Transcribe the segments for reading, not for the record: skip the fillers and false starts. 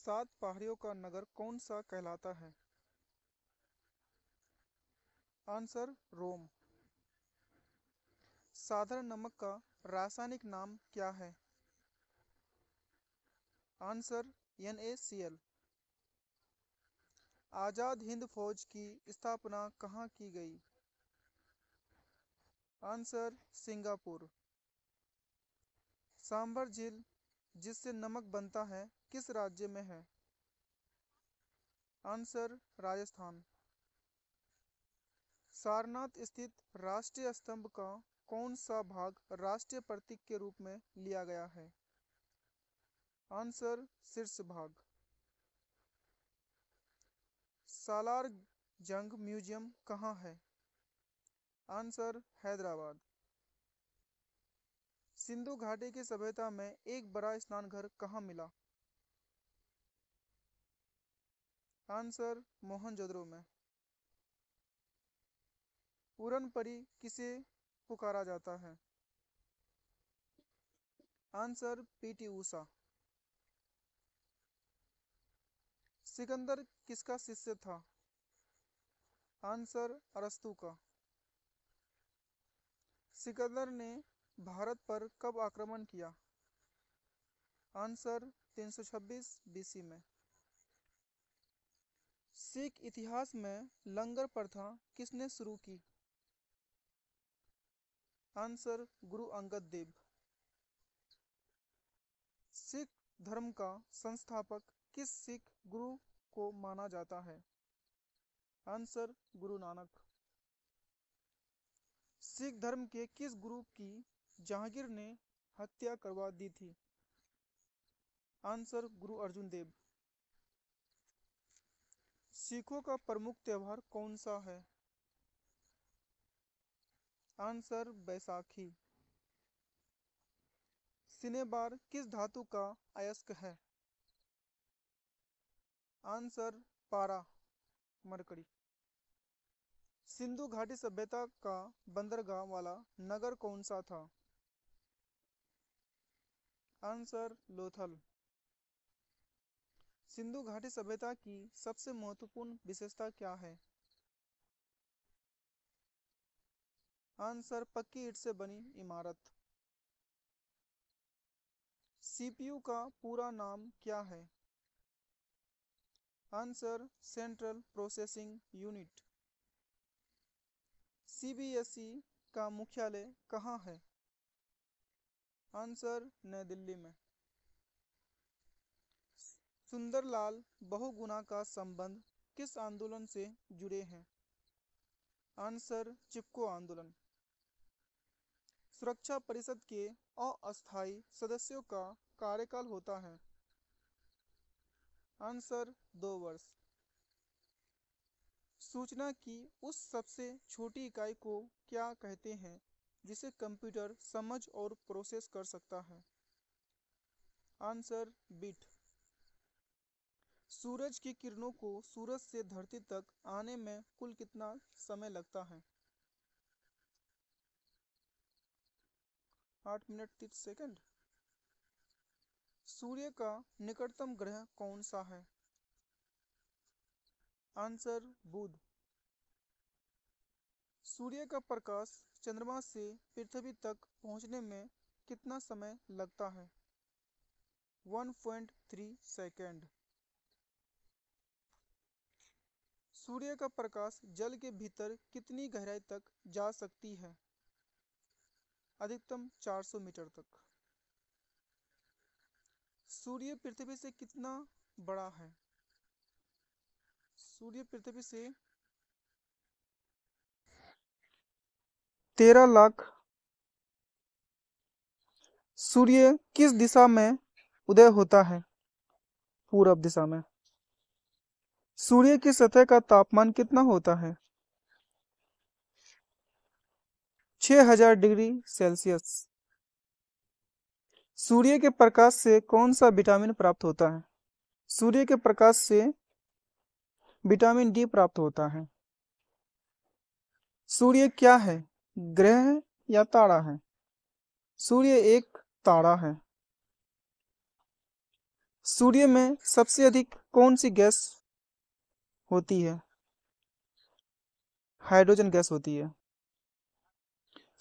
सात पहाड़ियों का नगर कौन सा कहलाता है? आंसर रोम। साधारण नमक का रासायनिक नाम क्या है? Answer NaCl। आजाद हिंद फौज की स्थापना कहाँ की गई? Answer Singapore. सांभर झील जिससे नमक बनता है किस राज्य में है? आंसर राजस्थान। सारनाथ स्थित राष्ट्रीय स्तंभ का कौन सा भाग राष्ट्रीय प्रतीक के रूप में लिया गया है? आंसर शीर्ष भाग। सालार जंग म्यूजियम कहाँ है? आंसर हैदराबाद। सिंधु घाटी की सभ्यता में एक बड़ा स्नानघर कहाँ मिला? आंसर मोहनजोदड़ो में। पूरन परी किसे पुकारा जाता है? Answer PT Usha. सिकंदर किसका शिष्य था? आंसर अरस्तू का। सिकंदर ने भारत पर कब आक्रमण किया? आंसर 326 BC में। सिख इतिहास में लंगर प्रथा किसने शुरू की? आंसर गुरु अंगद देव। सिख धर्म का संस्थापक किस सिख गुरु को माना जाता है? आंसर गुरु नानक। सिख धर्म के किस गुरु की जहांगीर ने हत्या करवा दी थी? आंसर गुरु अर्जुन देव। सिखों का प्रमुख त्योहार कौन सा है? आंसर बैसाखी। सिनेबार किस धातु का अयस्क है? आंसर पारा, मरकरी। सिंधु घाटी सभ्यता का बंदरगाह वाला नगर कौन सा था? आंसर लोथल। सिंधु घाटी सभ्यता की सबसे महत्वपूर्ण विशेषता क्या है? आंसर पक्की ईंट से बनी इमारत। CPU का पूरा नाम क्या है? Answer central processing unit. CBSE का मुख्यालय कहाँ है? आंसर नई दिल्ली में। सुंदरलाल बहुगुणा का संबंध किस आंदोलन से जुड़े हैं? आंसर चिपको आंदोलन। सुरक्षा परिषद के अस्थायी सदस्यों का कार्यकाल होता है? आंसर 2 वर्ष। सूचना की उस सबसे छोटी इकाई को क्या कहते हैं जिसे कंप्यूटर समझ और प्रोसेस कर सकता है? Answer bit. सूरज की किरणों को सूरज से धरती तक आने में कुल कितना समय लगता है? 8 मिनट 30 सेकंड। सूर्य का निकटतम ग्रह कौन सा है? आंसर बुध। सूर्य का प्रकाश चंद्रमा से पृथ्वी तक पहुंचने में कितना समय लगता है? 1.3 सेकंड। सूर्य का प्रकाश जल के भीतर कितनी गहराई तक जा सकती है? अधिकतम 400 मीटर तक। सूर्य पृथ्वी से कितना बड़ा है? सूर्य पृथ्वी से 13 लाख। सूर्य किस दिशा में उदय होता है? पूरब दिशा में। सूर्य की सतह का तापमान कितना होता है? 6000 डिग्री सेल्सियस। सूर्य के प्रकाश से कौन सा विटामिन प्राप्त होता है? सूर्य के प्रकाश से विटामिन D प्राप्त होता है। सूर्य क्या है, ग्रह है या तारा है? सूर्य एक तारा है। सूर्य में सबसे अधिक कौन सी गैस होती है? हाइड्रोजन गैस होती है।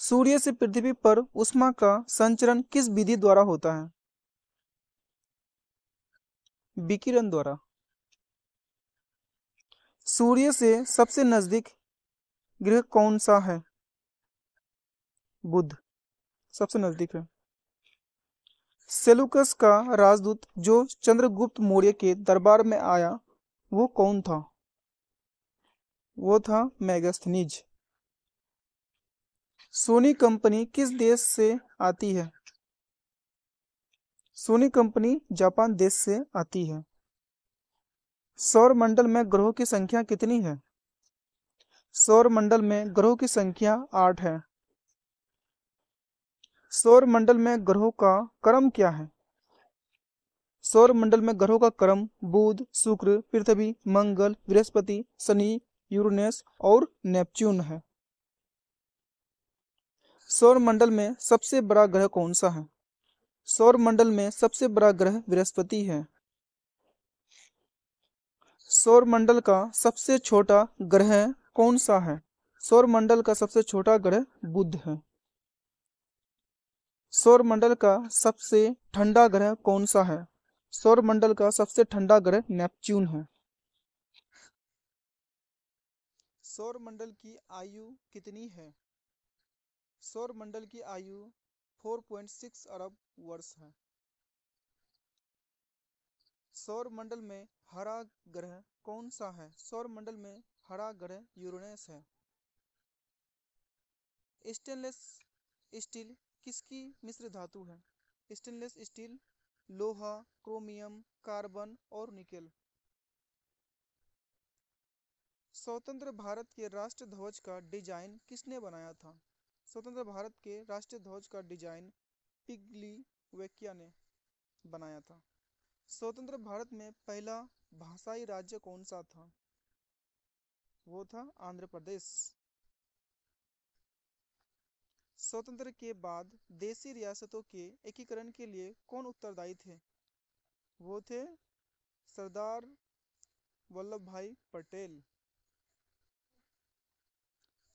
सूर्य से पृथ्वी पर ऊष्मा का संचरण किस विधि द्वारा होता है? विकिरण द्वारा। सूर्य से सबसे नजदीक ग्रह कौन सा है? बुध सबसे नजदीक है। सेलुकस का राजदूत जो चंद्रगुप्त मौर्य के दरबार में आया वो कौन था? वो था मेगास्थनीज। सोनी कंपनी किस देश से आती है? सोनी कंपनी जापान देश से आती है। सौर मंडल में ग्रहों की संख्या कितनी है? सौर मंडल में ग्रहों की संख्या 8 है। सौर मंडल में ग्रहों का क्रम क्या है? सौर मंडल में ग्रहों का क्रम बुध, शुक्र, पृथ्वी, मंगल, बृहस्पति, शनि, यूरेनस और नेपच्यून है। सौर मंडल में सबसे बड़ा ग्रह कौन सा है? सौर मंडल में सबसे बड़ा ग्रह बृहस्पति है। सौर मंडल का सबसे छोटा ग्रह कौन सा है? सौर मंडल का सबसे छोटा ग्रह बुध है। सौर मंडल का सबसे ठंडा ग्रह कौन सा है? सौर मंडल का सबसे ठंडा ग्रह नेपच्यून है। सौर मंडल की आयु कितनी है? सौर मंडल की आयु 4.6 अरब वर्ष है। सौर मंडल में हरा ग्रह कौन सा है? सौर मंडल में हरा ग्रह यूरेनस है। स्टेनलेस स्टील किसकी मिश्र धातु है? स्टेनलेस स्टील लोहा, क्रोमियम, कार्बन और निकेल। स्वतंत्र भारत के राष्ट्र ध्वज का डिजाइन किसने बनाया था? स्वतंत्र भारत के राष्ट्रीय ध्वज का डिजाइन पिगली वेकिया ने बनाया था। स्वतंत्र भारत में पहला भाषाई राज्य कौन सा था? वो था आंध्र प्रदेश। स्वतंत्र के बाद देशी रियासतों के एकीकरण के लिए कौन उत्तरदायी थे? वो थे सरदार वल्लभ भाई पटेल।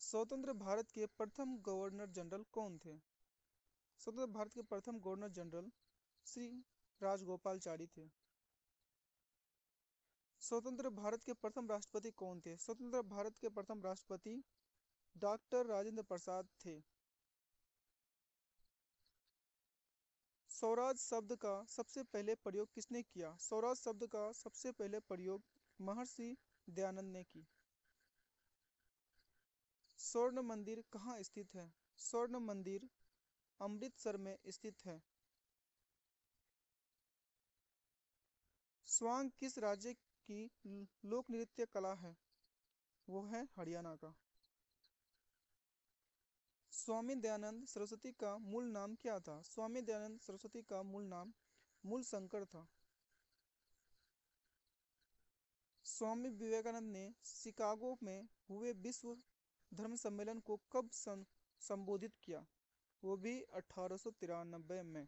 स्वतंत्र भारत के प्रथम गवर्नर जनरल कौन थे? स्वतंत्र भारत के प्रथम गवर्नर जनरल श्री राजगोपालचारी थे। स्वतंत्र भारत के प्रथम राष्ट्रपति कौन थे? स्वतंत्र भारत के प्रथम राष्ट्रपति डॉक्टर राजेंद्र प्रसाद थे। स्वराज शब्द का सबसे पहले प्रयोग किसने किया? स्वराज शब्द का सबसे पहले प्रयोग महर्षि दयानंद ने की। स्वर्ण मंदिर कहाँ स्थित है? स्वर्ण मंदिर अमृतसर में स्थित है। स्वांग किस राज्य की लोक नृत्य कला है? वो है हरियाणा का। स्वामी दयानंद सरस्वती का मूल नाम क्या था? स्वामी दयानंद सरस्वती का मूल नाम मूल शंकर था। स्वामी विवेकानंद ने शिकागो में हुए विश्व धर्म सम्मेलन को कब संबोधित किया? वो भी 1893 में।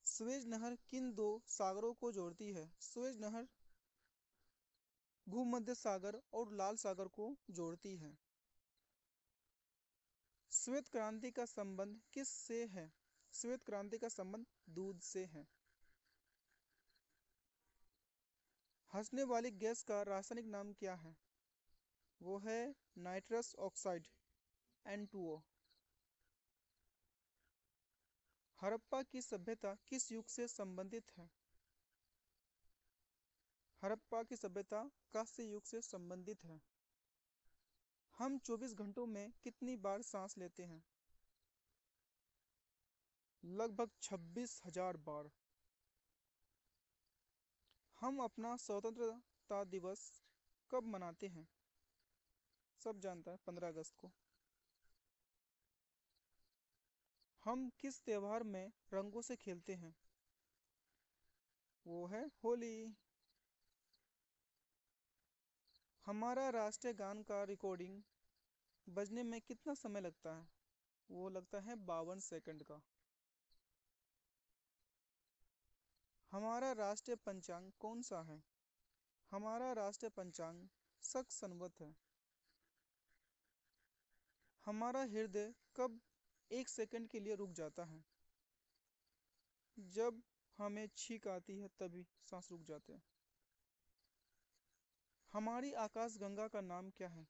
सुएज नहर किन दो सागरों को जोड़ती है? सुएज नहर भूमध्य सागर और लाल सागर को जोड़ती है। श्वेत क्रांति का संबंध किस से है? श्वेत क्रांति का संबंध दूध से है। हंसने वाली गैस का रासायनिक नाम क्या है? वो है नाइट्रस ऑक्साइड N2O। हड़प्पा की सभ्यता किस युग से संबंधित है? हड़प्पा की सभ्यता कांस्य युग से संबंधित है। हम 24 घंटों में कितनी बार सांस लेते हैं? लगभग 26,000 बार। हम अपना स्वतंत्रता दिवस कब मनाते हैं? सब जानता है 15 अगस्त को। हम किस त्योहार में रंगों से खेलते हैं? वो है होली। हमारा राष्ट्रीय गान का रिकॉर्डिंग बजने में कितना समय लगता है? वो लगता है 52 सेकंड का। हमारा राष्ट्रीय पंचांग कौन सा है? हमारा राष्ट्रीय पंचांग शक संवत है। हमारा हृदय कब 1 सेकंड के लिए रुक जाता है? जब हमें छींक आती है तभी सांस रुक जाते हैं। हमारी आकाशगंगा का नाम क्या है?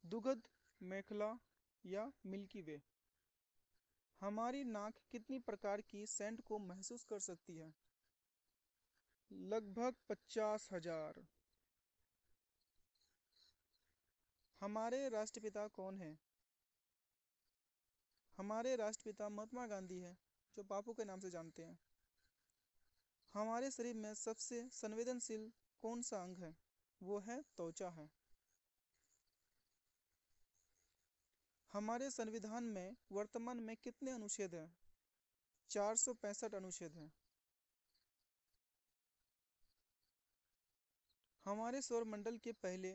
दुगध, मेखला या मिल्की वे? हमारी नाक कितनी प्रकार की सेंट को महसूस कर सकती है? लगभग 50,000। हमारे राष्ट्रपिता कौन है? हमारे राष्ट्रपिता महात्मा गांधी हैं, जो बापू के नाम से जानते हैं। हमारे शरीर में सबसे संवेदनशील कौन सा अंग है? वो है त्वचा है। हमारे संविधान में वर्तमान में कितने अनुच्छेद हैं? 465 अनुच्छेद हैं। हमारे सौर मंडल के पहले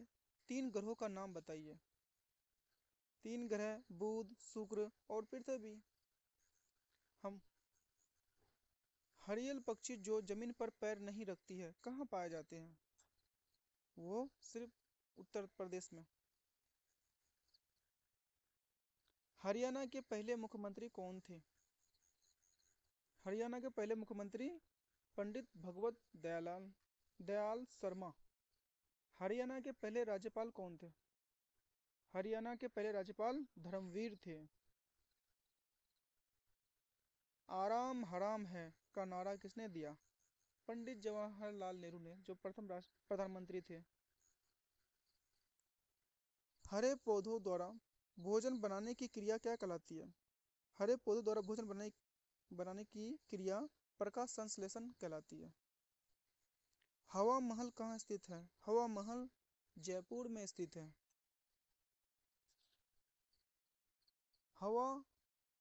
3 ग्रहों का नाम बताइए। 3 ग्रह बुध, शुक्र और पृथ्वी। हम हरियल पक्षी जो जमीन पर पैर नहीं रखती है कहाँ पाए जाते हैं? वो सिर्फ उत्तर प्रदेश में। हरियाणा के पहले मुख्यमंत्री कौन थे? हरियाणा के पहले मुख्यमंत्री पंडित भगवत दयाल शर्मा। हरियाणा के पहले राज्यपाल कौन थे? हरियाणा के पहले राज्यपाल धर्मवीर थे। आराम हराम है का नारा किसने दिया? पंडित जवाहरलाल नेहरू ने, जो प्रथम प्रधानमंत्री थे। हरे पौधों द्वारा भोजन बनाने की क्रिया क्या कहलाती है? हरे पौधों द्वारा भोजन बनाने की क्रिया प्रकाश संश्लेषण कहलाती है। हवा महल कहाँ स्थित है? हवा महल जयपुर में स्थित है। हवा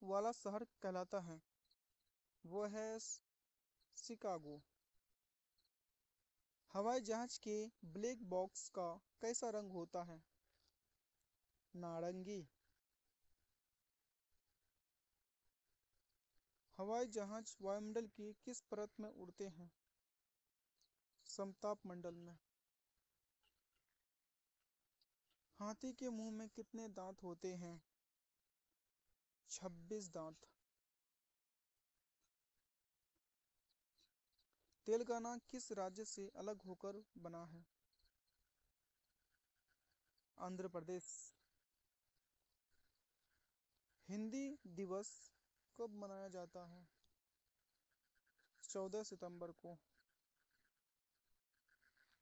वाला शहर कहलाता है, वो है शिकागो। हवाई जहाज के ब्लैक बॉक्स का कैसा रंग होता है? नारंगी। हवाई जहाज वायुमंडल की किस परत में उड़ते हैं? समताप मंडल में। हाथी के मुंह में कितने दांत होते हैं? 26 दांत। तेलंगाना किस राज्य से अलग होकर बना है? आंध्र प्रदेश। हिंदी दिवस कब मनाया जाता है? 14 सितंबर को।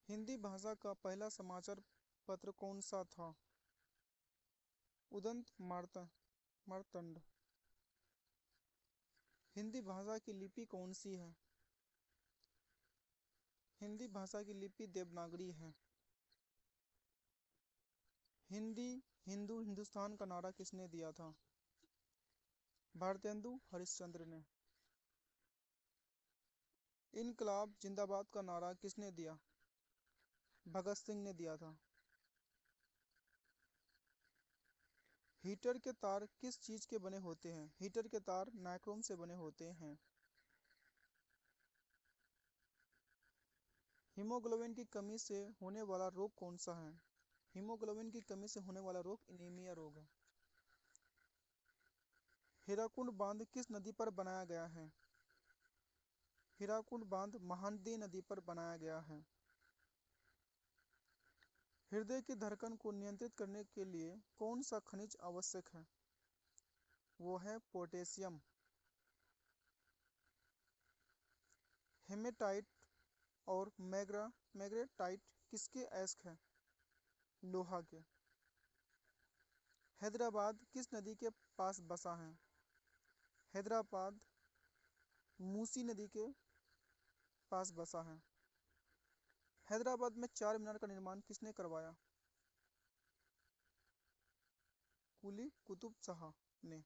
हिंदी भाषा का पहला समाचार पत्र कौन सा था? उदंत मार्तंड। हिंदी भाषा की लिपि कौन सी है? हिंदी भाषा की लिपि देवनागरी है। हिंदी हिंदू हिंदुस्तान का नारा किसने दिया था? भारतेंदु हरिश्चंद्र ने। इनकलाब जिंदाबाद का नारा किसने दिया? भगत सिंह ने दिया था। हीटर के तार किस चीज के बने होते हैं? हीटर के तार नाइक्रोम से बने होते हैं। हीमोग्लोबिन की कमी से होने वाला रोग कौन सा है? हीमोग्लोबिन की कमी से होने वाला रोग एनीमिया रोग है। हीराकुंड बांध किस नदी पर बनाया गया है? हीराकुंड बांध महानदी नदी पर बनाया गया है। हृदय की धड़कन को नियंत्रित करने के लिए कौन सा खनिज आवश्यक है? वो है पोटेशियम। हेमेटाइट और मैग्नेटाइट किसके अयस्क है? लोहा के। हैदराबाद किस नदी के पास बसा है? हैदराबाद मूसी नदी के पास बसा है। हैदराबाद में चार मीनार का निर्माण किसने करवाया? कुली कुतुब शाह ने।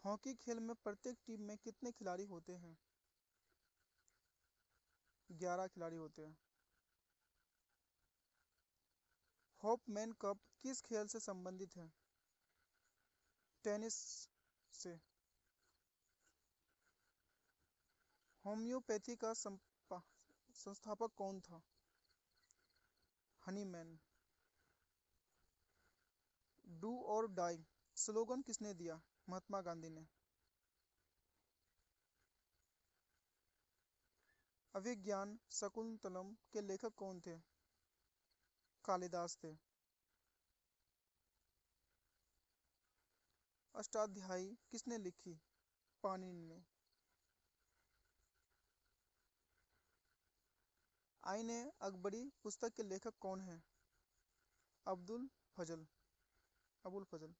हॉकी खेल में प्रत्येक टीम में कितने खिलाड़ी होते हैं? 11 खिलाड़ी होते हैं। होपमैन कप किस खेल से संबंधित है? टेनिस से। होम्योपैथी का संस्थापक कौन था? हनीमैन। डू और डाई स्लोगन किसने दिया? महात्मा गांधी ने। अभिज्ञान शकुंतलम के लेखक कौन थे? कालिदास थे। अष्टाध्यायी किसने लिखी? पाणिनि ने। आईने अकबरी पुस्तक के लेखक कौन हैं? अब्दुल फजल अबुल फजल।